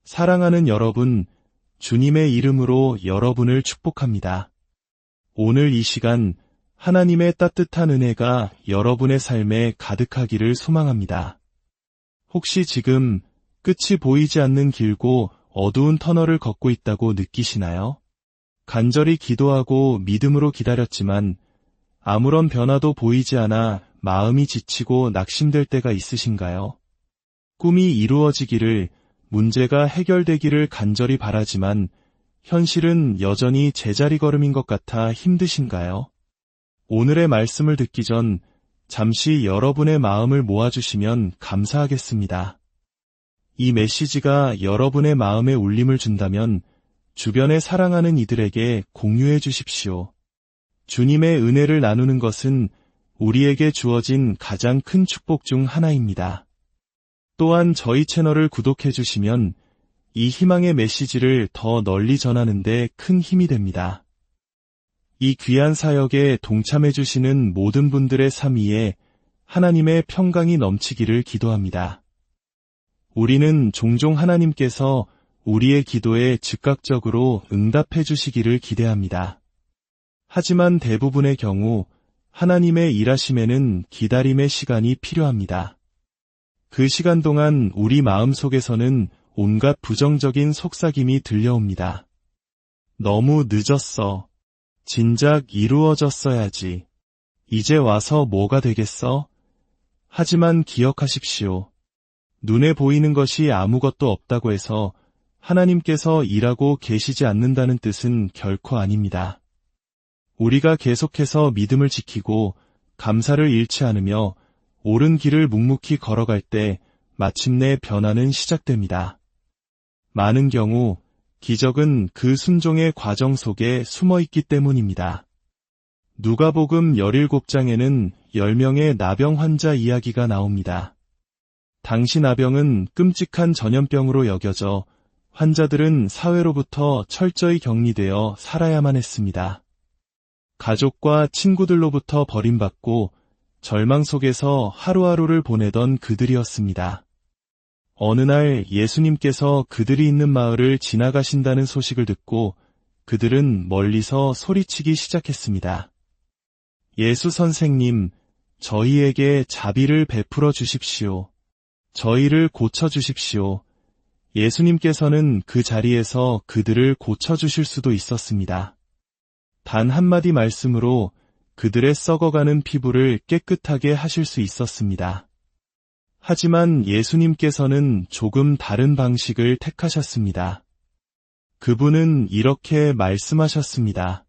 사랑하는 여러분, 주님의 이름으로 여러분을 축복합니다. 오늘 이 시간 하나님의 따뜻한 은혜가 여러분의 삶에 가득하기를 소망합니다. 혹시 지금 끝이 보이지 않는 길고 어두운 터널을 걷고 있다고 느끼시나요? 간절히 기도하고 믿음으로 기다렸지만 아무런 변화도 보이지 않아 마음이 지치고 낙심될 때가 있으신가요? 꿈이 이루어지기를, 문제가 해결되기를 간절히 바라지만 현실은 여전히 제자리 걸음인 것 같아 힘드신가요? 오늘의 말씀을 듣기 전 잠시 여러분의 마음을 모아주시면 감사하겠습니다. 이 메시지가 여러분의 마음에 울림을 준다면 주변에 사랑하는 이들에게 공유해 주십시오. 주님의 은혜를 나누는 것은 우리에게 주어진 가장 큰 축복 중 하나입니다. 또한 저희 채널을 구독해 주시면 이 희망의 메시지를 더 널리 전하는 데 큰 힘이 됩니다. 이 귀한 사역에 동참해 주시는 모든 분들의 삶 위에 하나님의 평강이 넘치기를 기도합니다. 우리는 종종 하나님께서 우리의 기도에 즉각적으로 응답해 주시기를 기대합니다. 하지만 대부분의 경우 하나님의 일하심에는 기다림의 시간이 필요합니다. 그 시간 동안 우리 마음속에서는 온갖 부정적인 속삭임이 들려옵니다. 너무 늦었어. 진작 이루어졌어야지. 이제 와서 뭐가 되겠어? 하지만 기억하십시오. 눈에 보이는 것이 아무것도 없다고 해서 하나님께서 일하고 계시지 않는다는 뜻은 결코 아닙니다. 우리가 계속해서 믿음을 지키고 감사를 잃지 않으며 옳은 길을 묵묵히 걸어갈 때 마침내 변화는 시작됩니다. 많은 경우 기적은 그 순종의 과정 속에 숨어 있기 때문입니다. 누가복음 17장에는 10명의 나병 환자 이야기가 나옵니다. 당시 나병은 끔찍한 전염병으로 여겨져 환자들은 사회로부터 철저히 격리되어 살아야만 했습니다. 가족과 친구들로부터 버림받고 절망 속에서 하루하루를 보내던 그들이었습니다. 어느 날 예수님께서 그들이 있는 마을을 지나가신다는 소식을 듣고 그들은 멀리서 소리치기 시작했습니다. 예수 선생님, 저희에게 자비를 베풀어 주십시오. 저희를 고쳐주십시오. 예수님께서는 그 자리에서 그들을 고쳐주실 수도 있었습니다. 단 한마디 말씀으로 그들의 썩어가는 피부를 깨끗하게 하실 수 있었습니다. 하지만 예수님께서는 조금 다른 방식을 택하셨습니다. 그분은 이렇게 말씀하셨습니다.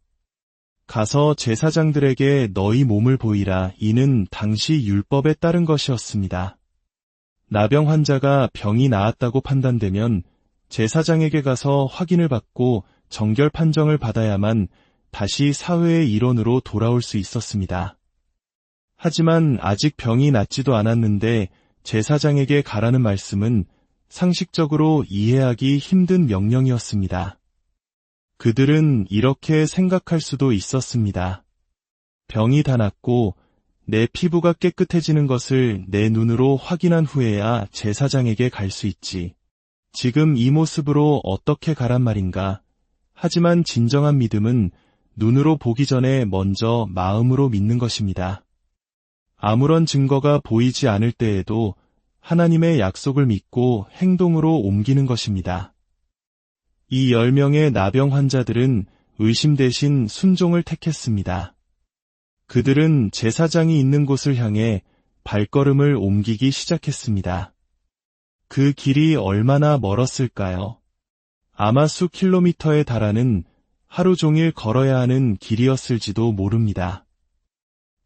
가서 제사장들에게 너희 몸을 보이라. 이는 당시 율법에 따른 것이었습니다. 나병 환자가 병이 나았다고 판단되면 제사장에게 가서 확인을 받고 정결 판정을 받아야만 다시 사회의 일원으로 돌아올 수 있었습니다. 하지만 아직 병이 낫지도 않았는데 제사장에게 가라는 말씀은 상식적으로 이해하기 힘든 명령이었습니다. 그들은 이렇게 생각할 수도 있었습니다. 병이 다 낫고 내 피부가 깨끗해지는 것을 내 눈으로 확인한 후에야 제사장에게 갈 수 있지. 지금 이 모습으로 어떻게 가란 말인가. 하지만 진정한 믿음은 눈으로 보기 전에 먼저 마음으로 믿는 것입니다. 아무런 증거가 보이지 않을 때에도 하나님의 약속을 믿고 행동으로 옮기는 것입니다. 이 10명의 나병 환자들은 의심 대신 순종을 택했습니다. 그들은 제사장이 있는 곳을 향해 발걸음을 옮기기 시작했습니다. 그 길이 얼마나 멀었을까요? 아마 수 킬로미터에 달하는 하루 종일 걸어야 하는 길이었을지도 모릅니다.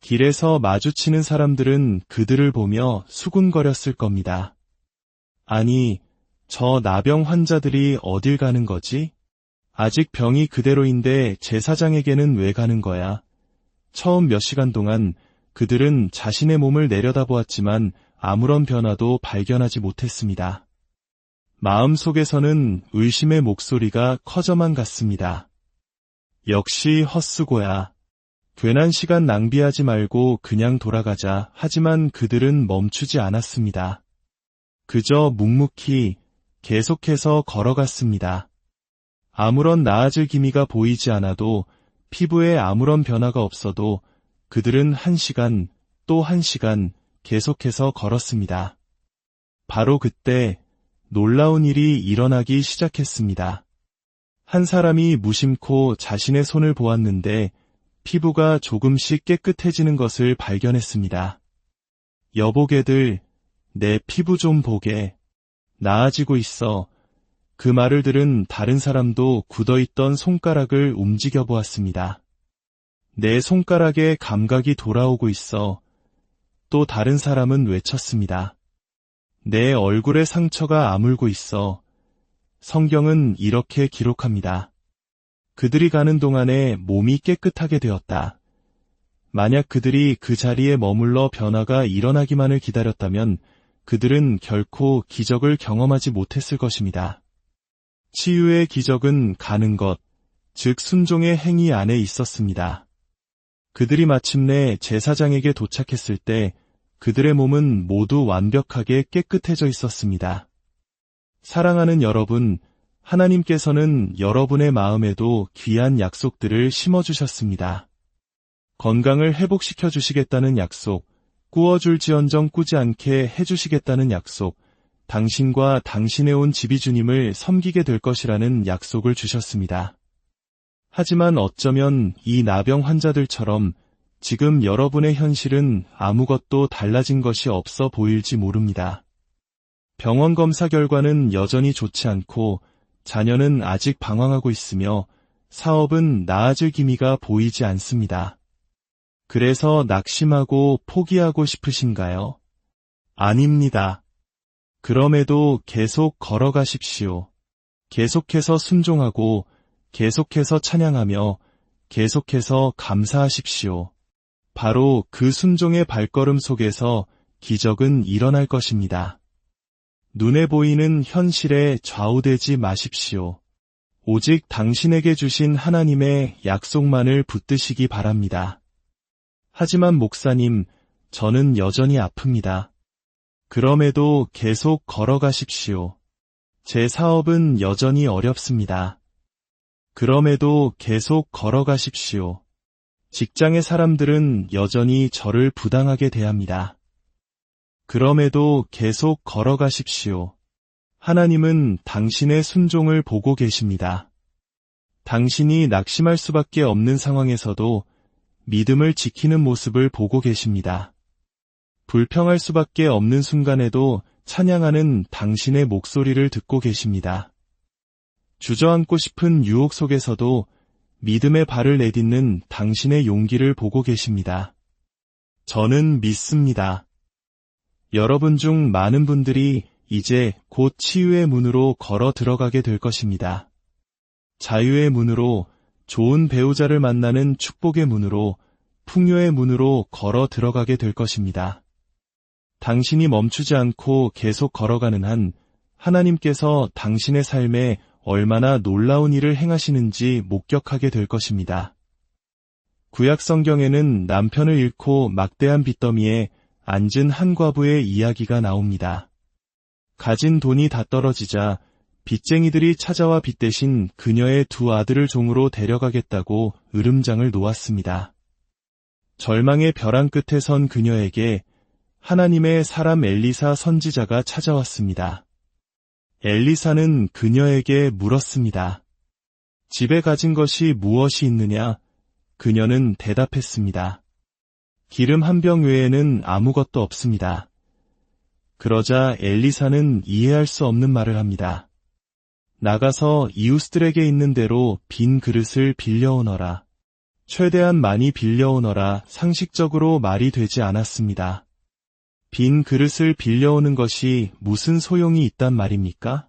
길에서 마주치는 사람들은 그들을 보며 수군거렸을 겁니다. 아니, 저 나병 환자들이 어딜 가는 거지? 아직 병이 그대로인데 제사장에게는 왜 가는 거야? 처음 몇 시간 동안 그들은 자신의 몸을 내려다보았지만 아무런 변화도 발견하지 못했습니다. 마음속에서는 의심의 목소리가 커져만 갔습니다. 역시 헛수고야. 괜한 시간 낭비하지 말고 그냥 돌아가자. 하지만 그들은 멈추지 않았습니다. 그저 묵묵히 계속해서 걸어갔습니다. 아무런 나아질 기미가 보이지 않아도 피부에 아무런 변화가 없어도 그들은 1시간 또 1시간 계속해서 걸었습니다. 바로 그때 놀라운 일이 일어나기 시작했습니다. 한 사람이 무심코 자신의 손을 보았는데 피부가 조금씩 깨끗해지는 것을 발견했습니다. 여보게들, 내 피부 좀 보게. 나아지고 있어. 그 말을 들은 다른 사람도 굳어있던 손가락을 움직여 보았습니다. 내 손가락에 감각이 돌아오고 있어. 또 다른 사람은 외쳤습니다. 내 얼굴에 상처가 아물고 있어. 성경은 이렇게 기록합니다. 그들이 가는 동안에 몸이 깨끗하게 되었다. 만약 그들이 그 자리에 머물러 변화가 일어나기만을 기다렸다면 그들은 결코 기적을 경험하지 못했을 것입니다. 치유의 기적은 가는 것, 즉 순종의 행위 안에 있었습니다. 그들이 마침내 제사장에게 도착했을 때 그들의 몸은 모두 완벽하게 깨끗해져 있었습니다. 사랑하는 여러분, 하나님께서는 여러분의 마음에도 귀한 약속들을 심어주셨습니다. 건강을 회복시켜 주시겠다는 약속, 꾸어줄지언정 꾸지 않게 해주시겠다는 약속, 당신과 당신의 온 집이 주님을 섬기게 될 것이라는 약속을 주셨습니다. 하지만 어쩌면 이 나병 환자들처럼 지금 여러분의 현실은 아무것도 달라진 것이 없어 보일지 모릅니다. 병원 검사 결과는 여전히 좋지 않고 자녀는 아직 방황하고 있으며 사업은 나아질 기미가 보이지 않습니다. 그래서 낙심하고 포기하고 싶으신가요? 아닙니다. 그럼에도 계속 걸어가십시오. 계속해서 순종하고 계속해서 찬양하며 계속해서 감사하십시오. 바로 그 순종의 발걸음 속에서 기적은 일어날 것입니다. 눈에 보이는 현실에 좌우되지 마십시오. 오직 당신에게 주신 하나님의 약속만을 붙드시기 바랍니다. 하지만 목사님, 저는 여전히 아픕니다. 그럼에도 계속 걸어가십시오. 제 사업은 여전히 어렵습니다. 그럼에도 계속 걸어가십시오. 직장의 사람들은 여전히 저를 부당하게 대합니다. 그럼에도 계속 걸어가십시오. 하나님은 당신의 순종을 보고 계십니다. 당신이 낙심할 수밖에 없는 상황에서도 믿음을 지키는 모습을 보고 계십니다. 불평할 수밖에 없는 순간에도 찬양하는 당신의 목소리를 듣고 계십니다. 주저앉고 싶은 유혹 속에서도 믿음의 발을 내딛는 당신의 용기를 보고 계십니다. 저는 믿습니다. 여러분 중 많은 분들이 이제 곧 치유의 문으로 걸어 들어가게 될 것입니다. 자유의 문으로, 좋은 배우자를 만나는 축복의 문으로, 풍요의 문으로 걸어 들어가게 될 것입니다. 당신이 멈추지 않고 계속 걸어가는 한 하나님께서 당신의 삶에 얼마나 놀라운 일을 행하시는지 목격하게 될 것입니다. 구약 성경에는 남편을 잃고 막대한 빚더미에 앉은 한 과부의 이야기가 나옵니다. 가진 돈이 다 떨어지자 빚쟁이들이 찾아와 빚 대신 그녀의 두 아들을 종으로 데려가겠다고 으름장을 놓았습니다. 절망의 벼랑 끝에 선 그녀에게 하나님의 사람 엘리사 선지자가 찾아왔습니다. 엘리사는 그녀에게 물었습니다. 집에 가진 것이 무엇이 있느냐? 그녀는 대답했습니다. 기름 한 병 외에는 아무것도 없습니다. 그러자 엘리사는 이해할 수 없는 말을 합니다. 나가서 이웃들에게 있는 대로 빈 그릇을 빌려오너라. 최대한 많이 빌려오너라. 상식적으로 말이 되지 않았습니다. 빈 그릇을 빌려오는 것이 무슨 소용이 있단 말입니까?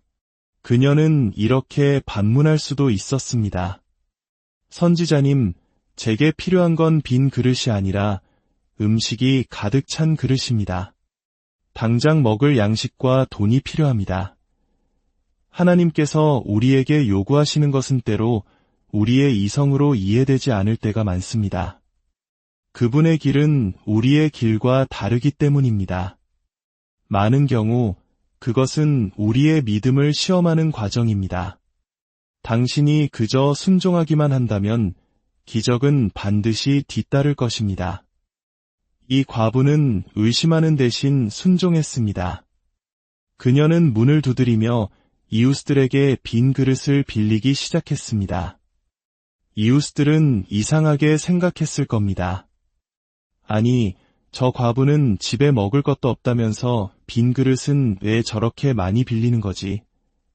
그녀는 이렇게 반문할 수도 있었습니다. 선지자님, 제게 필요한 건 빈 그릇이 아니라 음식이 가득 찬 그릇입니다. 당장 먹을 양식과 돈이 필요합니다. 하나님께서 우리에게 요구하시는 것은 때로 우리의 이성으로 이해되지 않을 때가 많습니다. 그분의 길은 우리의 길과 다르기 때문입니다. 많은 경우 그것은 우리의 믿음을 시험하는 과정입니다. 당신이 그저 순종하기만 한다면 기적은 반드시 뒤따를 것입니다. 이 과부는 의심하는 대신 순종했습니다. 그녀는 문을 두드리며 이웃들에게 빈 그릇을 빌리기 시작했습니다. 이웃들은 이상하게 생각했을 겁니다. 아니, 저 과부는 집에 먹을 것도 없다면서 빈 그릇은 왜 저렇게 많이 빌리는 거지?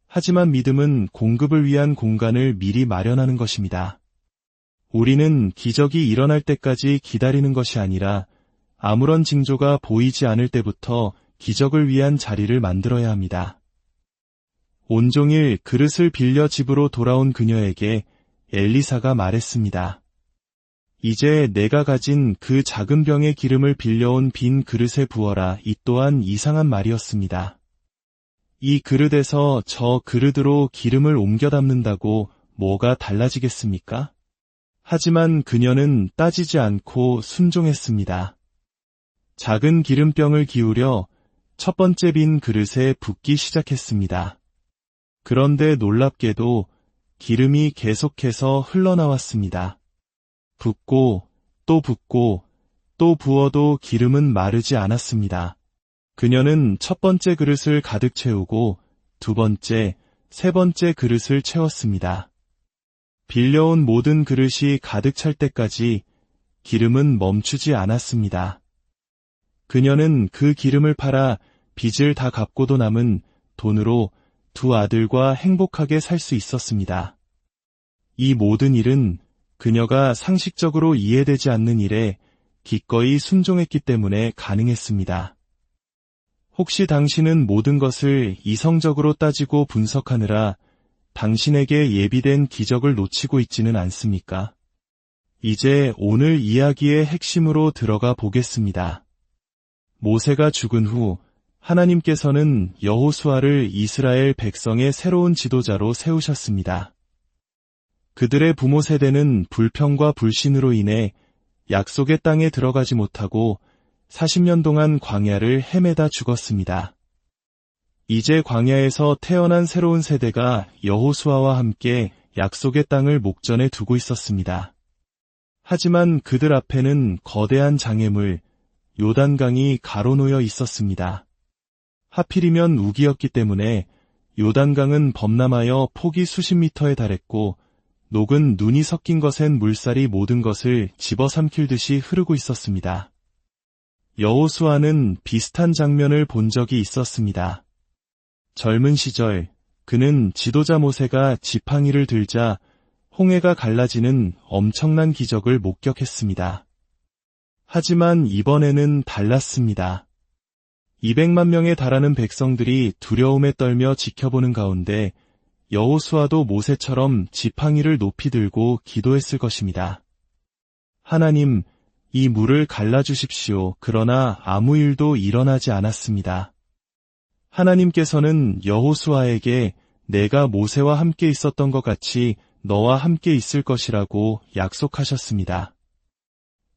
하지만 믿음은 공급을 위한 공간을 미리 마련하는 것입니다. 우리는 기적이 일어날 때까지 기다리는 것이 아니라 아무런 징조가 보이지 않을 때부터 기적을 위한 자리를 만들어야 합니다. 온종일 그릇을 빌려 집으로 돌아온 그녀에게 엘리사가 말했습니다. 이제 내가 가진 그 작은 병의 기름을 빌려온 빈 그릇에 부어라. 이 또한 이상한 말이었습니다. 이 그릇에서 저 그릇으로 기름을 옮겨 담는다고 뭐가 달라지겠습니까? 하지만 그녀는 따지지 않고 순종했습니다. 작은 기름병을 기울여 첫 번째 빈 그릇에 붓기 시작했습니다. 그런데 놀랍게도 기름이 계속해서 흘러나왔습니다. 붓고 또 붓고 또 부어도 기름은 마르지 않았습니다. 그녀는 첫 번째 그릇을 가득 채우고 두 번째, 세 번째 그릇을 채웠습니다. 빌려온 모든 그릇이 가득 찰 때까지 기름은 멈추지 않았습니다. 그녀는 그 기름을 팔아 빚을 다 갚고도 남은 돈으로 두 아들과 행복하게 살 수 있었습니다. 이 모든 일은 그녀가 상식적으로 이해되지 않는 일에 기꺼이 순종했기 때문에 가능했습니다. 혹시 당신은 모든 것을 이성적으로 따지고 분석하느라 당신에게 예비된 기적을 놓치고 있지는 않습니까? 이제 오늘 이야기의 핵심으로 들어가 보겠습니다. 모세가 죽은 후 하나님께서는 여호수아를 이스라엘 백성의 새로운 지도자로 세우셨습니다. 그들의 부모 세대는 불평과 불신으로 인해 약속의 땅에 들어가지 못하고 40년 동안 광야를 헤매다 죽었습니다. 이제 광야에서 태어난 새로운 세대가 여호수아와 함께 약속의 땅을 목전에 두고 있었습니다. 하지만 그들 앞에는 거대한 장애물, 요단강이 가로놓여 있었습니다. 하필이면 우기였기 때문에 요단강은 범람하여 폭이 수십 미터에 달했고 녹은 눈이 섞인 것엔 물살이 모든 것을 집어삼킬 듯이 흐르고 있었습니다. 여호수아는 비슷한 장면을 본 적이 있었습니다. 젊은 시절 그는 지도자 모세가 지팡이를 들자 홍해가 갈라지는 엄청난 기적을 목격했습니다. 하지만 이번에는 달랐습니다. 200만 명에 달하는 백성들이 두려움에 떨며 지켜보는 가운데 여호수아도 모세처럼 지팡이를 높이 들고 기도했을 것입니다. 하나님, 이 물을 갈라주십시오. 그러나 아무 일도 일어나지 않았습니다. 하나님께서는 여호수아에게 내가 모세와 함께 있었던 것 같이 너와 함께 있을 것이라고 약속하셨습니다.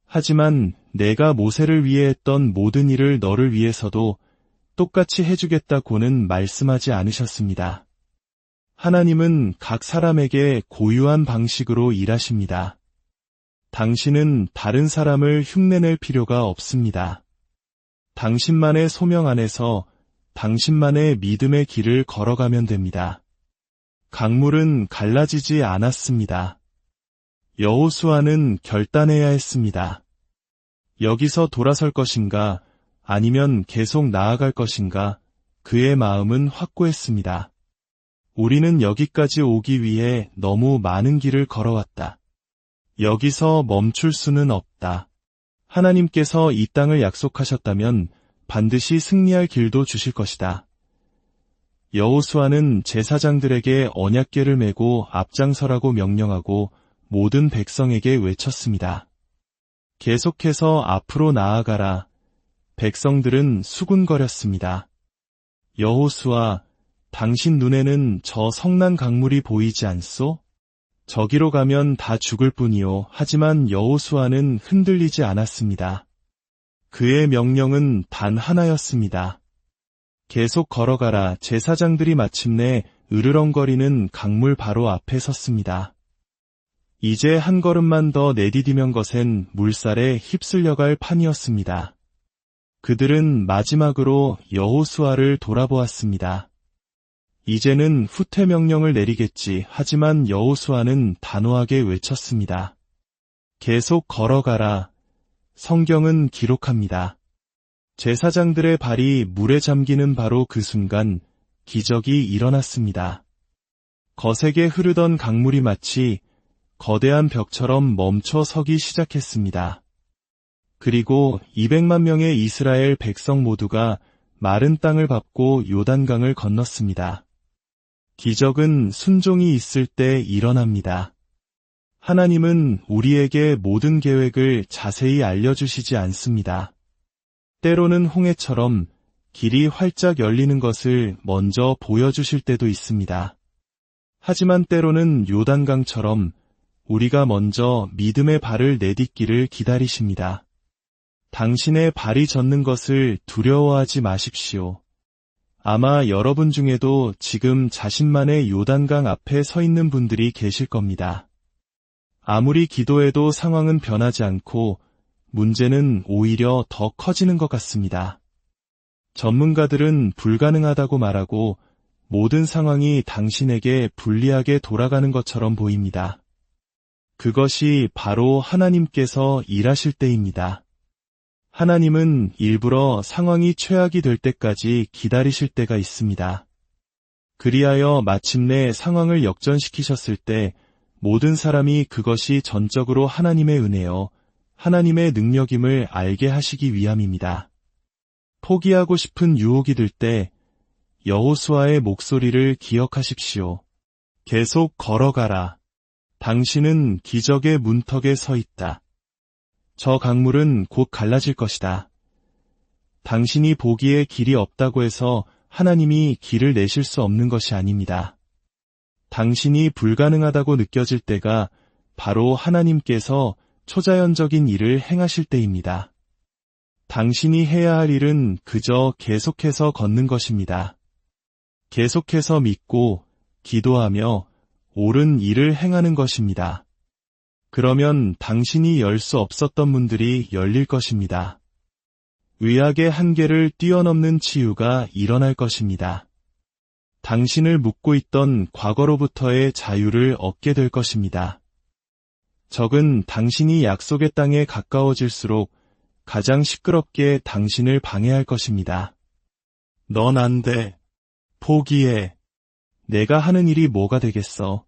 하지만 내가 모세를 위해 했던 모든 일을 너를 위해서도 똑같이 해주겠다고는 말씀하지 않으셨습니다. 하나님은 각 사람에게 고유한 방식으로 일하십니다. 당신은 다른 사람을 흉내낼 필요가 없습니다. 당신만의 소명 안에서 당신만의 믿음의 길을 걸어가면 됩니다. 강물은 갈라지지 않았습니다. 여호수아는 결단해야 했습니다. 여기서 돌아설 것인가 아니면 계속 나아갈 것인가 그의 마음은 확고했습니다. 우리는 여기까지 오기 위해 너무 많은 길을 걸어왔다. 여기서 멈출 수는 없다. 하나님께서 이 땅을 약속하셨다면 반드시 승리할 길도 주실 것이다. 여호수아는 제사장들에게 언약궤를 메고 앞장서라고 명령하고 모든 백성에게 외쳤습니다. 계속해서 앞으로 나아가라. 백성들은 수군거렸습니다. 여호수아, 당신 눈에는 저 성난 강물이 보이지 않소? 저기로 가면 다 죽을 뿐이요. 하지만 여호수아는 흔들리지 않았습니다. 그의 명령은 단 하나였습니다. 계속 걸어가라. 제사장들이 마침내 으르렁거리는 강물 바로 앞에 섰습니다. 이제 한 걸음만 더 내디디면 것엔 물살에 휩쓸려갈 판이었습니다. 그들은 마지막으로 여호수아를 돌아보았습니다. 이제는 후퇴 명령을 내리겠지. 하지만 여호수아는 단호하게 외쳤습니다. 계속 걸어가라. 성경은 기록합니다. 제사장들의 발이 물에 잠기는 바로 그 순간 기적이 일어났습니다. 거세게 흐르던 강물이 마치 거대한 벽처럼 멈춰 서기 시작했습니다. 그리고 200만 명의 이스라엘 백성 모두가 마른 땅을 밟고 요단강을 건넜습니다. 기적은 순종이 있을 때 일어납니다. 하나님은 우리에게 모든 계획을 자세히 알려주시지 않습니다. 때로는 홍해처럼 길이 활짝 열리는 것을 먼저 보여주실 때도 있습니다. 하지만 때로는 요단강처럼 우리가 먼저 믿음의 발을 내딛기를 기다리십니다. 당신의 발이 젖는 것을 두려워하지 마십시오. 아마 여러분 중에도 지금 자신만의 요단강 앞에 서 있는 분들이 계실 겁니다. 아무리 기도해도 상황은 변하지 않고 문제는 오히려 더 커지는 것 같습니다. 전문가들은 불가능하다고 말하고 모든 상황이 당신에게 불리하게 돌아가는 것처럼 보입니다. 그것이 바로 하나님께서 일하실 때입니다. 하나님은 일부러 상황이 최악이 될 때까지 기다리실 때가 있습니다. 그리하여 마침내 상황을 역전시키셨을 때 모든 사람이 그것이 전적으로 하나님의 은혜요, 하나님의 능력임을 알게 하시기 위함입니다. 포기하고 싶은 유혹이 들 때 여호수아의 목소리를 기억하십시오. 계속 걸어가라. 당신은 기적의 문턱에 서 있다. 저 강물은 곧 갈라질 것이다. 당신이 보기에 길이 없다고 해서 하나님이 길을 내실 수 없는 것이 아닙니다. 당신이 불가능하다고 느껴질 때가 바로 하나님께서 초자연적인 일을 행하실 때입니다. 당신이 해야 할 일은 그저 계속해서 걷는 것입니다. 계속해서 믿고 기도하며 옳은 일을 행하는 것입니다. 그러면 당신이 열 수 없었던 문들이 열릴 것입니다. 의학의 한계를 뛰어넘는 치유가 일어날 것입니다. 당신을 묶고 있던 과거로부터의 자유를 얻게 될 것입니다. 적은 당신이 약속의 땅에 가까워질수록 가장 시끄럽게 당신을 방해할 것입니다. 넌 안 돼. 포기해. 내가 하는 일이 뭐가 되겠어.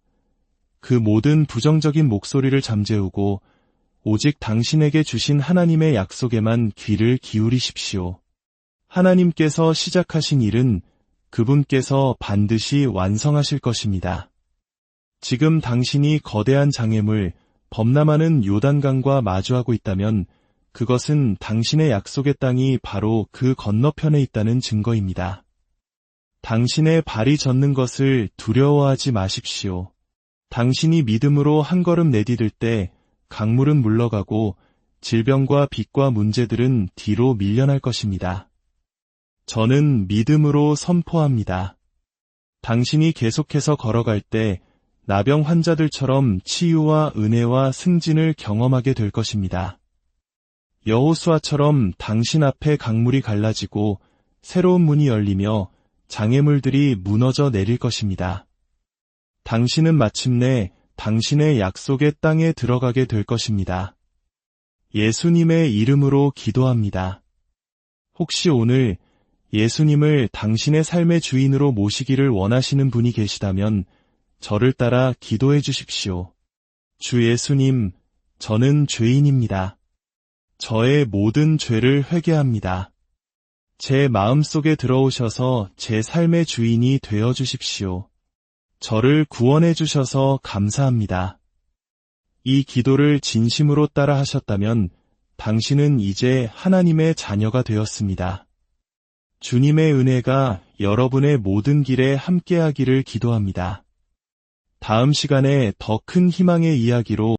그 모든 부정적인 목소리를 잠재우고 오직 당신에게 주신 하나님의 약속에만 귀를 기울이십시오. 하나님께서 시작하신 일은 그분께서 반드시 완성하실 것입니다. 지금 당신이 거대한 장애물, 범람하는 요단강과 마주하고 있다면 그것은 당신의 약속의 땅이 바로 그 건너편에 있다는 증거입니다. 당신의 발이 젖는 것을 두려워하지 마십시오. 당신이 믿음으로 한 걸음 내디딜 때 강물은 물러가고 질병과 빚과 문제들은 뒤로 밀려날 것입니다. 저는 믿음으로 선포합니다. 당신이 계속해서 걸어갈 때 나병 환자들처럼 치유와 은혜와 승진을 경험하게 될 것입니다. 여호수아처럼 당신 앞에 강물이 갈라지고 새로운 문이 열리며 장애물들이 무너져 내릴 것입니다. 당신은 마침내 당신의 약속의 땅에 들어가게 될 것입니다. 예수님의 이름으로 기도합니다. 혹시 오늘 예수님을 당신의 삶의 주인으로 모시기를 원하시는 분이 계시다면 저를 따라 기도해 주십시오. 주 예수님, 저는 죄인입니다. 저의 모든 죄를 회개합니다. 제 마음속에 들어오셔서 제 삶의 주인이 되어 주십시오. 저를 구원해 주셔서 감사합니다. 이 기도를 진심으로 따라 하셨다면 당신은 이제 하나님의 자녀가 되었습니다. 주님의 은혜가 여러분의 모든 길에 함께하기를 기도합니다. 다음 시간에 더 큰 희망의 이야기로